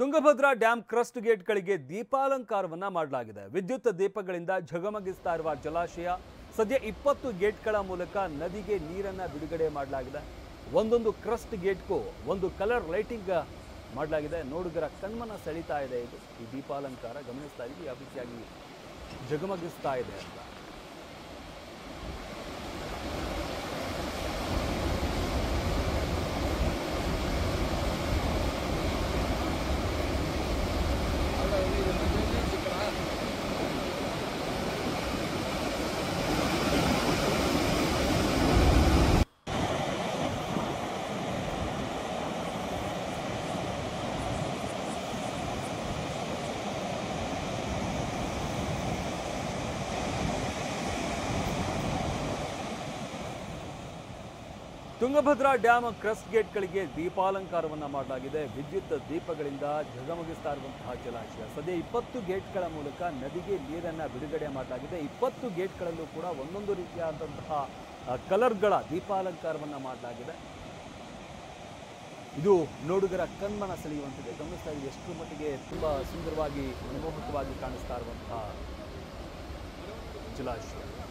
Tungabhadra dam crust ಗೇಟ್ಗಳಿಗೆ ದೀಪಾಲಂಕಾರವನ್ನ ಮಾಡಲಾಗಿದೆ. ವಿದ್ಯುತ್ ದೀಪಗಳಿಂದ ಝಗಮಗಿಸ್ತಾ ಇರುವ ಜಲಾಶಯ ಸದ್ಯ 20 ಗೇಟ್ಗಳ ಮೂಲಕ ನದಿಗೆ ನೀರನ್ನ ಬಿಡುಗಡೆ ಮಾಡಲಾಗಿದೆ. ಒಂದೊಂದು ಕ್ರಸ್ಟ್ ಗೇಟ್ಗೂ ಒಂದು ಕಲರ್ ಲೈಟಿಂಗ್ ಮಾಡಲಾಗಿದೆ. ನೋಡುಗರ ಕಣ್ಮನ ಸೆಳೀತಾ ಇದೆ. ಇದು ಈ ದೀಪಾಲಂಕಾರ ಗಮನಿಸ್ತಾ ಇದ್ದೀವಿ, ಯಾವ ರೀತಿಯಾಗಿ ಝಗಮಗಿಸ್ತಾ ಇದೆ ಅಂತ. ತುಂಗಭದ್ರಾ ಡ್ಯಾಮ್ ಕ್ರಸ್ಟ್ ಗೇಟ್ಗಳಿಗೆ ದೀಪಾಲಂಕಾರವನ್ನು ಮಾಡಲಾಗಿದೆ. ವಿದ್ಯುತ್ ದೀಪಗಳಿಂದ ಝಗಮಗಿಸ್ತಾ ಇರುವಂತಹ ಜಲಾಶಯ ಸದ್ಯ 20 ಗೇಟ್ಗಳ ಮೂಲಕ ನದಿಗೆ ನೀರನ್ನು ಬಿಡುಗಡೆ ಮಾಡಲಾಗಿದೆ. 20 ಗೇಟ್ಗಳಲ್ಲೂ ಕೂಡ ಒಂದೊಂದು ರೀತಿಯಾದಂತಹ ಕಲರ್ಗಳ ದೀಪಾಲಂಕಾರವನ್ನು ಮಾಡಲಾಗಿದೆ. ಇದು ನೋಡುಗರ ಕಣ್ಮನ ಸೆಳೆಯುವಂತಿದೆ. ಗಮನಿಸ್ತಾ ಇದ್ದೀವಿ ಎಷ್ಟು ಮಟ್ಟಿಗೆ ತುಂಬ ಸುಂದರವಾಗಿ ಮನಮೋಹಕವಾಗಿ ಕಾಣಿಸ್ತಾ ಇರುವಂತಹ ಜಲಾಶಯ.